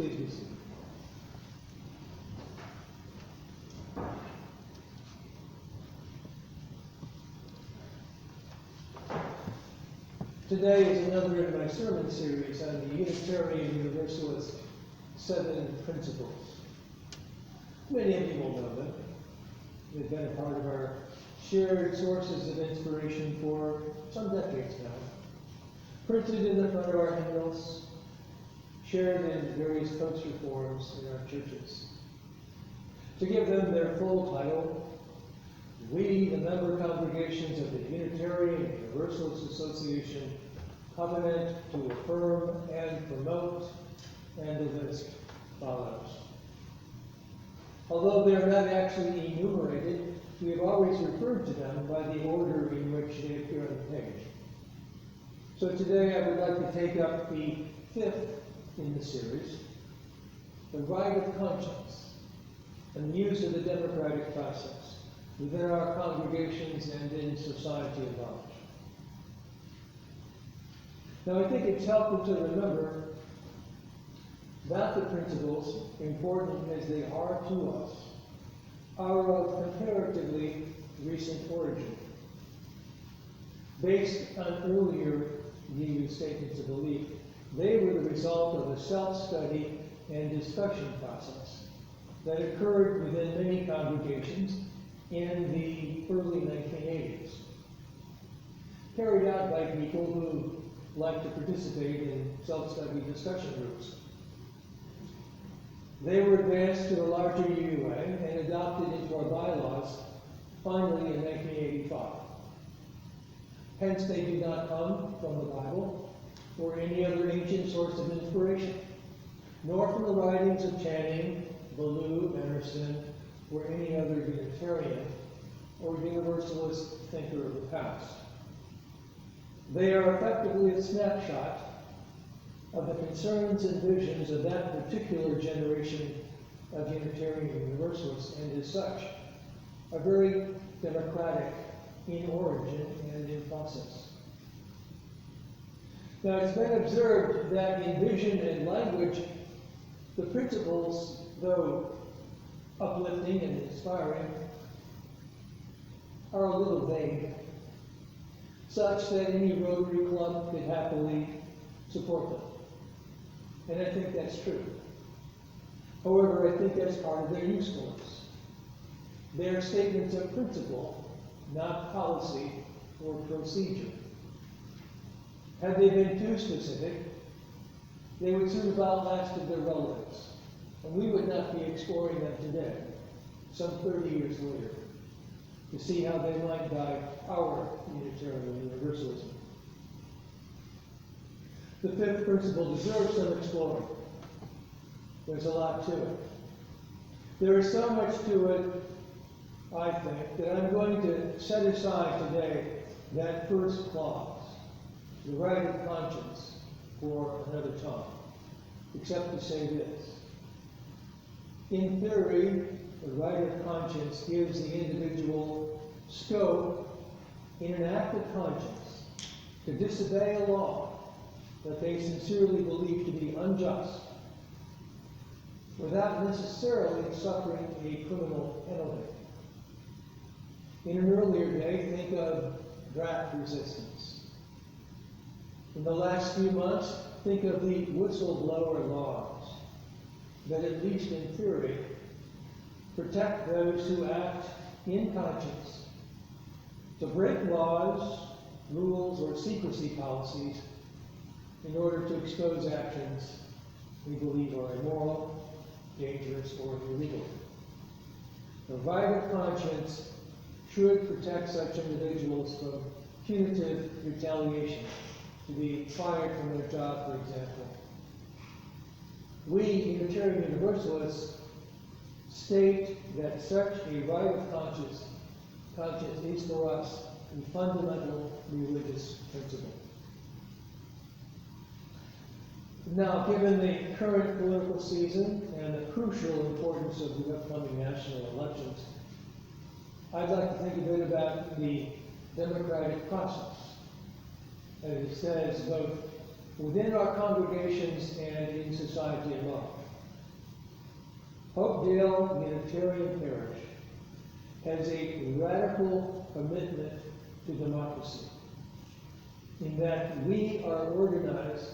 Please be seated. Today is another in my sermon series on the Unitarian Universalist 7 Principles. Many of you will know them. They've been a part of our shared sources of inspiration for some decades now. Printed in the front of our hymnals, shared in various poster forms in our churches. To give them their full title, we, the member congregations of the Unitarian Universalist Association, covenant to affirm and promote, and the list follows. Although they are not actually enumerated, we have always referred to them by the order in which they appear on the page. So today I would like to take up the 5th in the series, the right of conscience, and the use of the democratic process within our congregations and in society at large. Now I think it's helpful to remember that the principles, important as they are to us, are of comparatively recent origin. Based on earlier EU statements of belief, they were the result of a self-study and discussion process that occurred within many congregations in the early 1980s, carried out by people who like to participate in self-study discussion groups. They were advanced to a larger UUA and adopted into our bylaws finally in 1985. Hence, they do not come from the Bible or any other ancient source of inspiration, nor from the writings of Channing, Ballou, Emerson, or any other Unitarian or Universalist thinker of the past. They are effectively a snapshot of the concerns and visions of that particular generation of Unitarian Universalists, and as such, are very democratic in origin and in process. Now, it's been observed that in vision and language, the principles, though uplifting and inspiring, are a little vague, such that any Rotary Club could happily support them. And I think that's true. However, I think that's part of their usefulness. They are statements of principle, not policy or procedure. Had they been too specific, they would soon have outlasted their relevance, and we would not be exploring them today, some 30 years later, to see how they might guide our Unitarian Universalism. The 5th principle deserves some exploring. There's a lot to it. There is so much to it, I think, that I'm going to set aside today that first clause, the right of conscience, for another time, except to say this. In theory, the right of conscience gives the individual scope in an act of conscience to disobey a law that they sincerely believe to be unjust without necessarily suffering a criminal penalty. In an earlier day, think of draft resistance. In the last few months, think of the whistleblower laws that, at least in theory, protect those who act in conscience to break laws, rules, or secrecy policies in order to expose actions we believe are immoral, dangerous, or illegal. The right of conscience should protect such individuals from punitive retaliation, to be fired from their job, for example. We, Unitarian Universalists, state that such a right of conscience is for us a fundamental religious principle. Now, given the current political season and the crucial importance of the upcoming national elections, I'd like to think a bit about the democratic process, as it says, both within our congregations and in society at large. Hopedale Unitarian Parish has a radical commitment to democracy, in that we are organized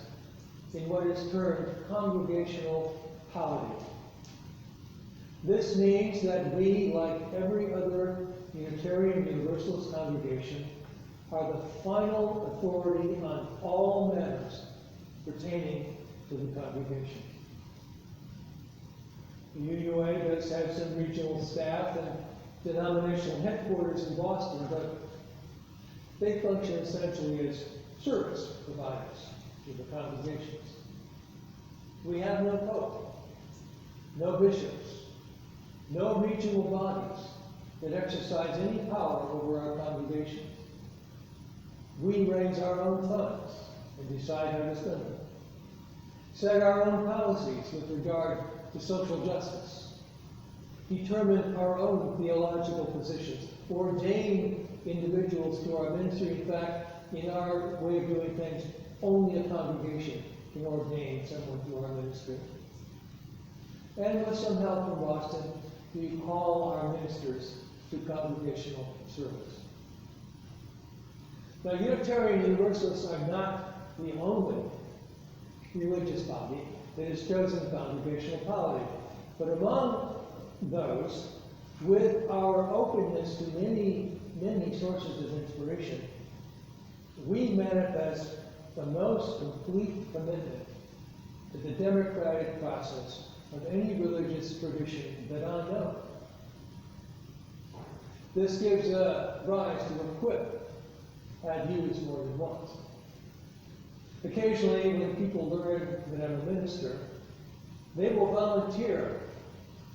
in what is termed congregational polity. This means that we, like every other Unitarian Universalist congregation, are the final authority on all matters pertaining to the congregation. The UUA does have some regional staff and denominational headquarters in Boston, but they function essentially as service providers to the congregations. We have no pope, no bishops, no regional bodies that exercise any power over our congregations. We raise our own funds and decide how to spend them, set our own policies with regard to social justice, determine our own theological positions, ordain individuals to our ministry. In fact, in our way of doing things, only a congregation can ordain someone to our ministry. And with some help from Boston, we call our ministers to congregational service. Now, Unitarian Universalists are not the only religious body that has chosen congregational polity. But among those, with our openness to many, many sources of inspiration, we manifest the most complete commitment to the democratic process of any religious tradition that I know. This gives rise to a quip I've used more than once. Occasionally, when people learn that I'm a minister, they will volunteer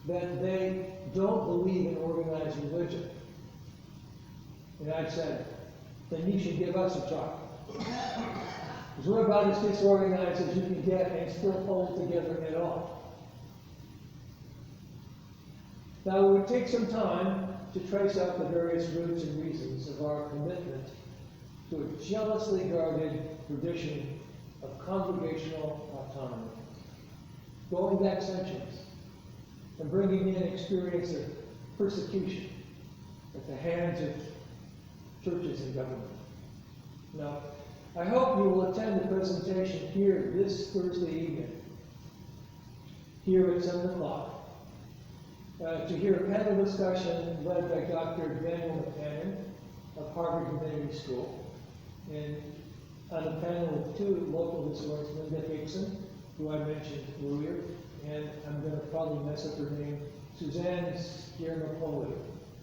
that they don't believe in organized religion. And I've said, then you should give us a try. Because we're about as disorganized as you can get and still hold together at all. Now, it would take some time to trace out the various roots and reasons of our commitment to a jealously guarded tradition of congregational autonomy, going back centuries and bringing in experience of persecution at the hands of churches and government. Now, I hope you will attend the presentation here this Thursday evening, here at 7 o'clock, to hear a panel discussion led by Dr. Daniel McCannon of Harvard Divinity School, and on a panel with two local historians, Linda Hickson, who I mentioned earlier, and I'm going to probably mess up her name, Suzanne Skiermapoli,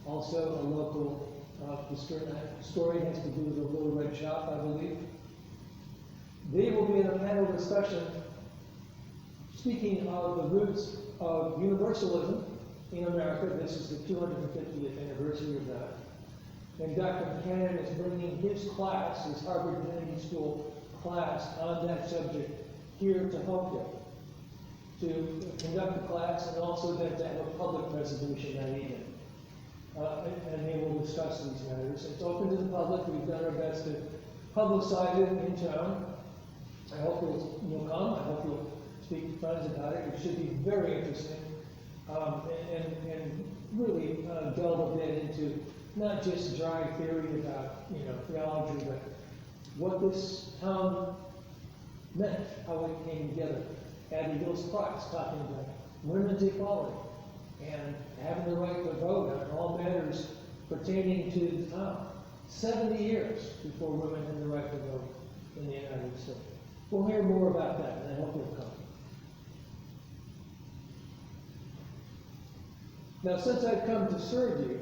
also a local historian, has to do with the Little Red Shop, I believe. They will be in a panel discussion speaking of the roots of Universalism in America. This is the 250th anniversary of that. And Dr. McCannon is bringing his class, his Harvard Divinity School class, on that subject here to Hopedale, to conduct the class and also then to have a public presentation that evening. And they will discuss these matters. It's open to the public. We've done our best to publicize it in town. I hope you'll come. I hope you'll speak to friends about it. It should be very interesting and really delve a bit into not just dry theory about theology, but what this town meant, how it came together. Abby Hills Price talking about women's equality and having the right to vote on all matters pertaining to the town. 70 years before women had the right to vote in the United States. We'll hear more about that, and I hope you'll come. Now, since I've come to serve you,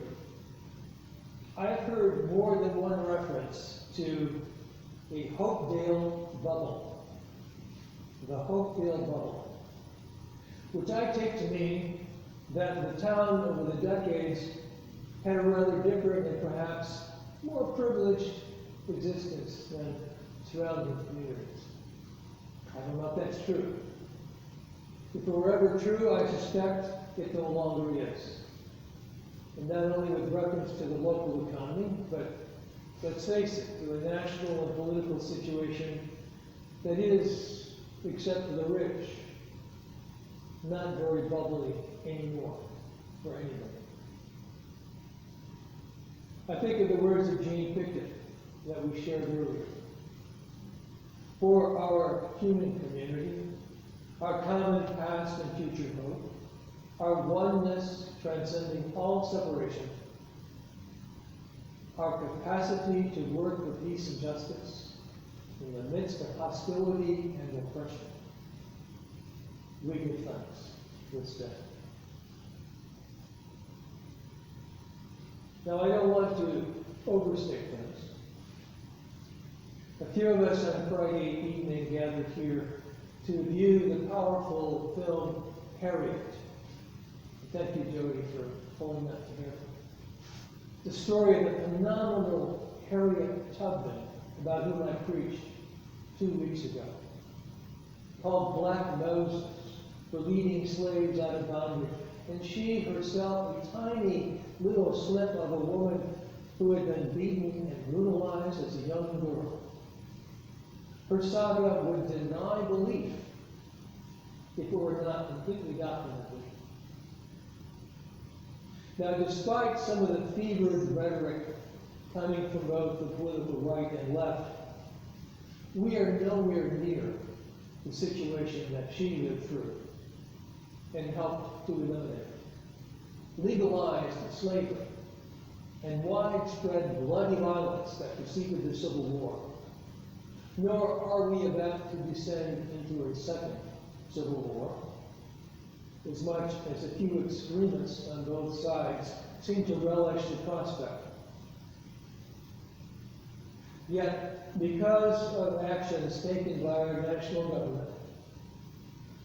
I've heard more than one reference to a Hopedale bubble, the Hopedale bubble, which I take to mean that the town over the decades had a rather different and perhaps more privileged existence than surrounding communities. I don't know if that's true. If it were ever true, I suspect it no longer is. And not only with reference to the local economy, but let's face it, to a national and political situation that is, except for the rich, not very bubbly anymore for anybody. I think of the words of Jean Pickett that we shared earlier. For our human community, our common past and future hope, our oneness transcending all separation, our capacity to work for peace and justice in the midst of hostility and oppression, we give thanks this day. Now, I don't want to overstate things. A few of us on Friday evening gathered here to view the powerful film Harriet. Thank you, Jody, for pulling that together. The story of the phenomenal Harriet Tubman, about whom I preached 2 weeks ago, called Black Moses, for leading slaves out of bondage. And she herself, a tiny little slip of a woman who had been beaten and brutalized as a young girl. Her saga would deny belief if it were not completely documented. Now, despite some of the fevered rhetoric coming from both the political right and left, we are nowhere near the situation that she lived through and helped to eliminate. Legalized slavery and widespread bloody violence that preceded the Civil War. Nor are we about to descend into a second Civil War, as much as a few extremists on both sides seem to relish the prospect. Yet, because of actions taken by our national government,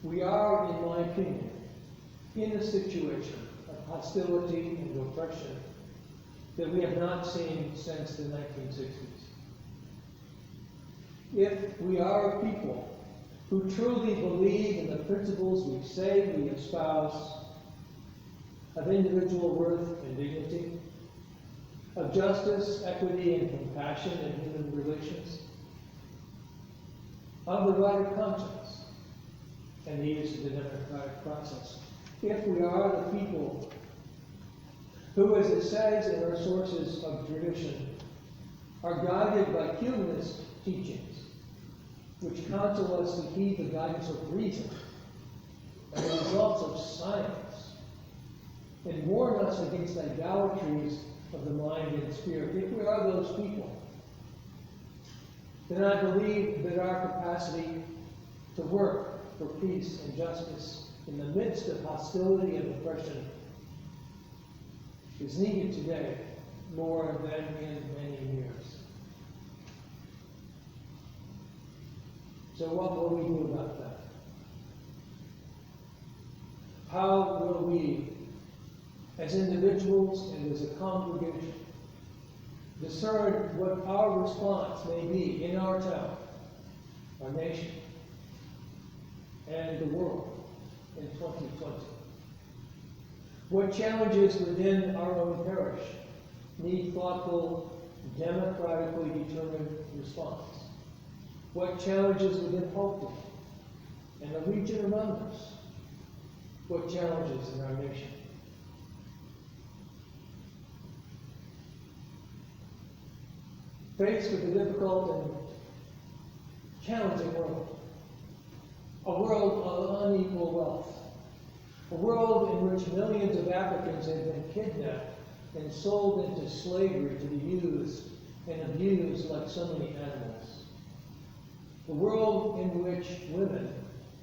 we are, in my opinion, in a situation of hostility and oppression that we have not seen since the 1960s. If we are a people who truly believe in the principles we say we espouse of individual worth and dignity, of justice, equity, and compassion in human relations, of the right of conscience and the use of the democratic process, if we are the people who, as it says in our sources of tradition, are guided by humanist teachings, which counsel us to heed the guidance of reason and the results of science, and warn us against idolatries of the mind and spirit. If we are those people, then I believe that our capacity to work for peace and justice in the midst of hostility and oppression is needed today more than in many years. So what will we do about that? How will we, as individuals and as a congregation, discern what our response may be in our town, our nation, and the world in 2020? What challenges within our own parish need thoughtful, democratically determined response? What challenges within Hopeton and the region around us? What challenges in our nation? Faced with a difficult and challenging world, a world of unequal wealth, a world in which millions of Africans have been kidnapped and sold into slavery to be used and abused like so many animals. A world in which women,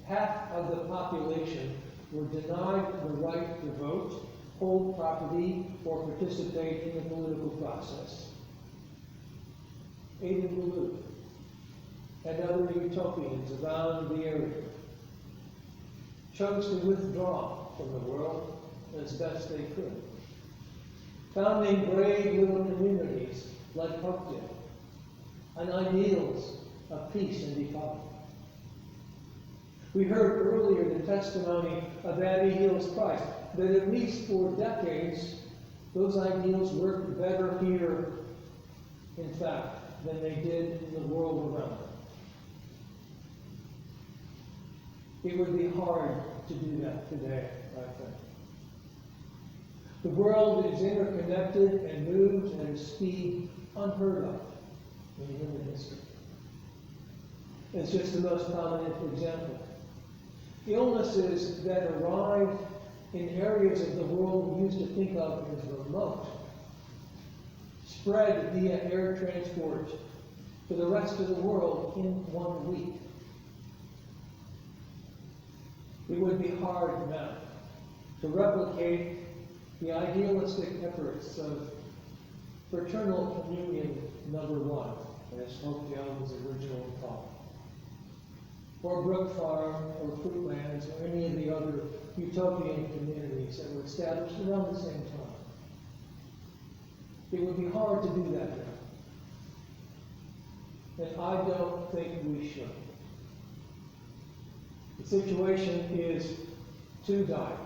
half of the population, were denied the right to vote, hold property, or participate in the political process. Aiden Blue and other utopians around the area chose to withdraw from the world as best they could, founding brave little communities like Hopeton on ideals of peace and equality. We heard earlier the testimony of Abby Hill's Christ, that at least for decades, those ideals worked better here, in fact, than they did in the world around them. It would be hard to do that today, I think. The world is interconnected and moves at a speed unheard of in human history. It's just the most prominent example. Illnesses that arrive in areas of the world we used to think of as remote spread via air transport to the rest of the world in 1 week. It would be hard now to replicate the idealistic efforts of fraternal communion #1, as Hopedale was originally called, or Brook Farm, or Fruitlands, or any of the other utopian communities that were established around the same time. It would be hard to do that now. And I don't think we should. The situation is too dire.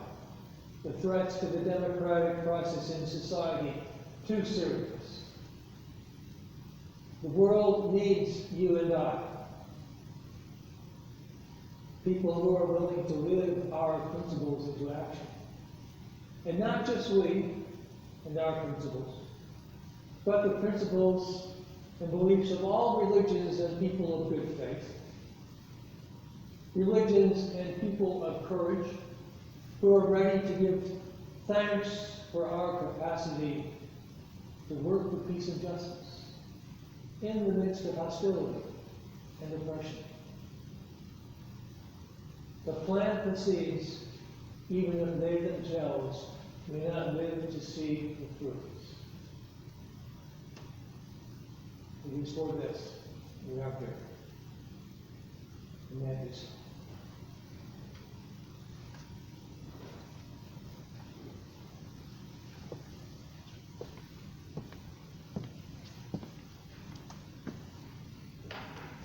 The threats to the democratic crisis in society too serious. The world needs you and I. People who are willing to live our principles into action. And not just we and our principles, but the principles and beliefs of all religions and people of good faith. Religions and people of courage who are ready to give thanks for our capacity to work for peace and justice in the midst of hostility and oppression. The plan proceeds even if they themselves may not live to see the fruits. It is for this we are here. Amen.